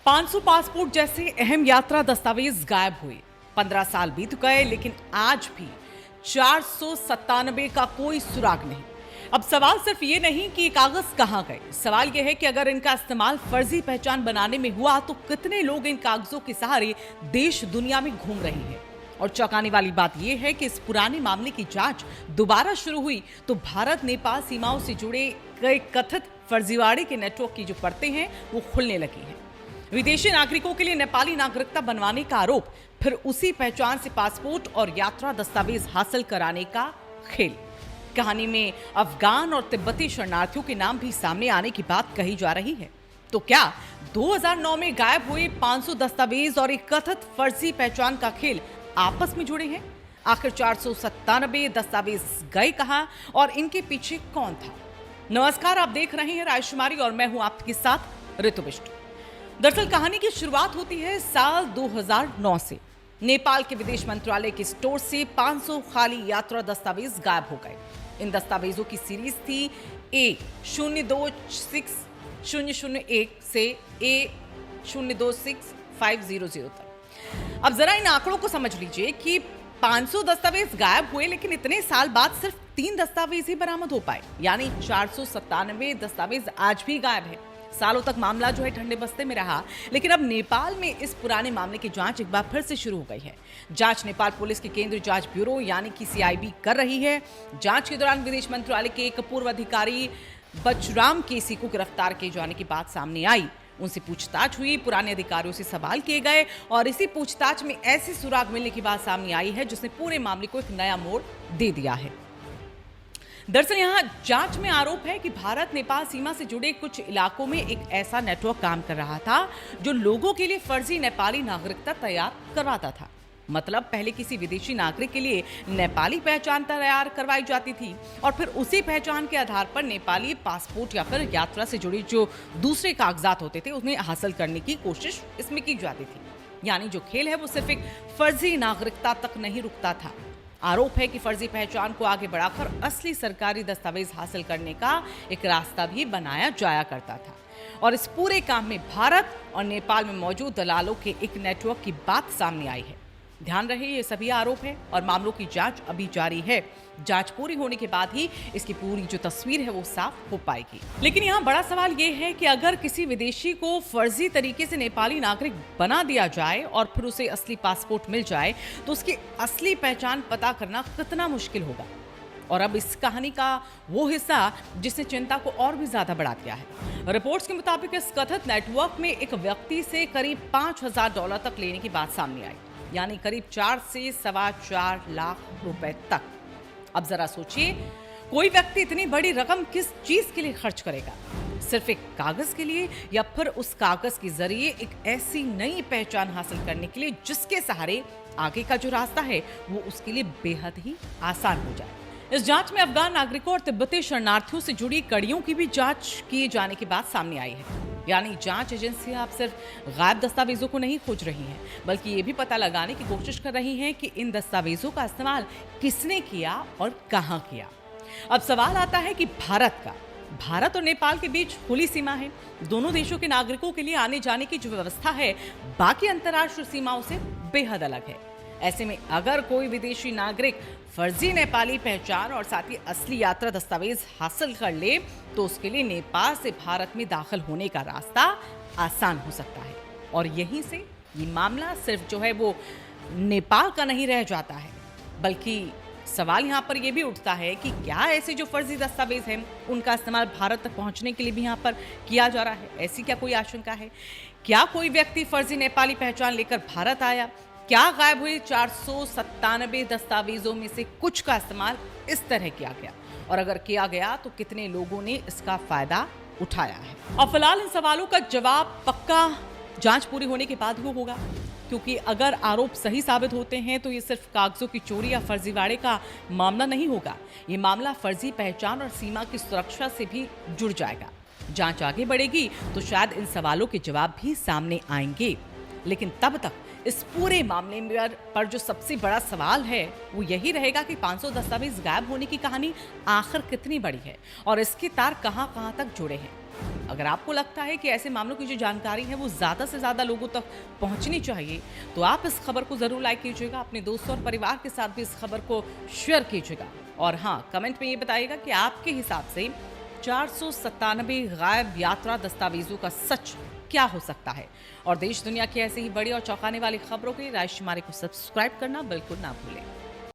500 passport जैसे अहम यात्रा दस्तावेज गायब हुए। 15 साल बीत गए, लेकिन आज भी 497 का कोई सुराग नहीं। अब सवाल सिर्फ ये नहीं कि ये कागज कहां गए, सवाल ये है कि अगर इनका इस्तेमाल फर्जी पहचान बनाने में हुआ तो कितने लोग इन कागजों के सहारे देश दुनिया में घूम रहे हैं। और चौंकाने वाली बात यह है कि इस पुराने मामले की जांच दोबारा शुरू हुई तो भारत नेपाल सीमाओं से जुड़े कई कथित फर्जीवाड़े के नेटवर्क की जो परतें हैं वो खुलने लगी हैं। विदेशी नागरिकों के लिए नेपाली नागरिकता बनवाने का आरोप, फिर उसी पहचान से पासपोर्ट और यात्रा दस्तावेज हासिल कराने का खेल। कहानी में अफगान और तिब्बती शरणार्थियों के नाम भी सामने आने की बात कही जा रही है। तो क्या 2009 में गायब हुए 500 दस्तावेज और एक कथित फर्जी पहचान का खेल आपस में जुड़े हैं? आखिर 497 दस्तावेज गए कहां और इनके पीछे कौन था? नमस्कार, आप देख रहे हैं राजकुमारी और मैं हूं आपके साथ ऋतु बिष्ट। दरअसल कहानी की शुरुआत होती है साल 2009 से। नेपाल के विदेश मंत्रालय के स्टोर से 500 खाली यात्रा दस्तावेज गायब हो गए। इन दस्तावेजों की सीरीज थी A026001 से A026500 तक। अब जरा इन आंकड़ों को समझ लीजिए कि 500 दस्तावेज गायब हुए, लेकिन इतने साल बाद सिर्फ 3 दस्तावेज ही बरामद हो पाए, यानी 497 दस्तावेज आज भी गायब है। सालों तक मामला जो है ठंडे बस्ते में रहा, लेकिन अब नेपाल में इस पुराने मामले की जांच एक बार फिर से शुरू हो गई है। जांच नेपाल पुलिस के केंद्रीय जांच ब्यूरो यानी कि CIB कर रही है। जांच के दौरान विदेश मंत्रालय के एक पूर्व अधिकारी बचराम केसी को गिरफ्तार किए जाने की बात सामने आई। उनसे पूछताछ हुई, पुराने अधिकारियों से सवाल किए गए और इसी पूछताछ में ऐसे सुराग मिलने की बात सामने आई है जिसने पूरे मामले को एक नया मोड़ दे दिया है। दरअसल यहां जांच में आरोप है कि भारत नेपाल सीमा से जुड़े कुछ इलाकों में एक ऐसा नेटवर्क काम कर रहा था जो लोगों के लिए फर्जी नेपाली नागरिकता तैयार करवाता था। मतलब पहले किसी विदेशी नागरिक के लिए नेपाली पहचान तैयार करवाई जाती थी और फिर उसी पहचान के आधार पर नेपाली पासपोर्ट या फिर यात्रा से जुड़ी जो दूसरे कागजात होते थे उन्हें हासिल करने की कोशिश इसमें की जाती थी। यानी जो खेल है वो सिर्फ एक फर्जी नागरिकता तक नहीं रुकता था। आरोप है कि फर्जी पहचान को आगे बढ़ाकर असली सरकारी दस्तावेज हासिल करने का एक रास्ता भी बनाया जाया करता था। और इस पूरे काम में भारत और नेपाल में मौजूद दलालों के एक नेटवर्क की बात सामने आई है। ध्यान रहे, ये सभी आरोप है और मामलों की जांच अभी जारी है। जांच पूरी होने के बाद ही इसकी पूरी जो तस्वीर है वो साफ हो पाएगी। लेकिन यहाँ बड़ा सवाल ये है कि अगर किसी विदेशी को फर्जी तरीके से नेपाली नागरिक बना दिया जाए और फिर उसे असली पासपोर्ट मिल जाए तो उसकी असली पहचान पता करना कितना मुश्किल होगा। और अब इस कहानी का वो हिस्सा जिसने चिंता को और भी ज्यादा बढ़ा दिया है। रिपोर्ट्स के मुताबिक इस कथित नेटवर्क में एक व्यक्ति से करीब $5000 तक लेने की बात सामने आई, यानी करीब 4 से $4.25 लाख रुपए तक। अब जरा सोचिए, कोई व्यक्ति इतनी बड़ी रकम किस चीज के लिए खर्च करेगा? सिर्फ एक कागज के लिए या फिर उस कागज के जरिए एक ऐसी नई पहचान हासिल करने के लिए जिसके सहारे आगे का जो रास्ता है वो उसके लिए बेहद ही आसान हो जाए। इस जांच में अफगान नागरिकों और तिब्बती शरणार्थियों से जुड़ी कड़ियों की भी जांच किए जाने की बात सामने आई है। यानी जांच एजेंसियां अब सिर्फ गायब दस्तावेजों को नहीं खोज रही हैं, बल्कि ये भी पता लगाने की कोशिश कर रही हैं कि इन दस्तावेजों का इस्तेमाल किसने किया और कहां किया। अब सवाल आता है कि भारत और नेपाल के बीच खुली सीमा है। दोनों देशों के नागरिकों के लिए आने जाने की जो व्यवस्था है बाकी अंतर्राष्ट्रीय सीमाओं से बेहद अलग है। ऐसे में अगर कोई विदेशी नागरिक फर्जी नेपाली पहचान और साथ ही असली यात्रा दस्तावेज हासिल कर ले तो उसके लिए नेपाल से भारत में दाखिल होने का रास्ता आसान हो सकता है। और यहीं से ये मामला सिर्फ जो है वो नेपाल का नहीं रह जाता है, बल्कि सवाल यहाँ पर यह भी उठता है कि क्या ऐसे जो फर्जी दस्तावेज हैं उनका इस्तेमाल भारत तक पहुँचने के लिए भी यहाँ पर किया जा रहा है? ऐसी क्या कोई आशंका है? क्या कोई व्यक्ति फर्जी नेपाली पहचान लेकर भारत आया? क्या गायब हुए 497 दस्तावेजों में से कुछ का इस्तेमाल इस तरह किया गया? और अगर किया गया तो कितने लोगों ने इसका फायदा उठाया है? अब फिलहाल इन सवालों का जवाब पक्का जांच पूरी होने के बाद ही होगा, क्योंकि अगर आरोप सही साबित होते हैं तो ये सिर्फ कागजों की चोरी या फर्जीवाड़े का मामला नहीं होगा। ये मामला फर्जी पहचान और सीमा की सुरक्षा से भी जुड़ जाएगा। जांच आगे बढ़ेगी तो शायद इन सवालों के जवाब भी सामने आएंगे। लेकिन तब तक इस पूरे मामले पर जो सबसे बड़ा सवाल है वो यही रहेगा कि 500 दस्तावेज गायब होने की कहानी आखिर कितनी बड़ी है और इसके तार कहां-कहां तक जुड़े हैं। अगर आपको लगता है कि ऐसे मामलों की जो जानकारी है वो ज़्यादा से ज़्यादा लोगों तक पहुंचनी चाहिए, तो आप इस खबर को ज़रूर लाइक कीजिएगा, अपने दोस्तों और परिवार के साथ भी इस खबर को शेयर कीजिएगा। और हाँ, कमेंट में ये बताइएगा कि आपके हिसाब से 497 गायब यात्रा दस्तावेजों का सच क्या हो सकता है। और देश दुनिया की ऐसी ही बड़ी और चौंकाने वाली खबरों के लिए राजकुमारी को सब्सक्राइब करना बिल्कुल ना भूलें।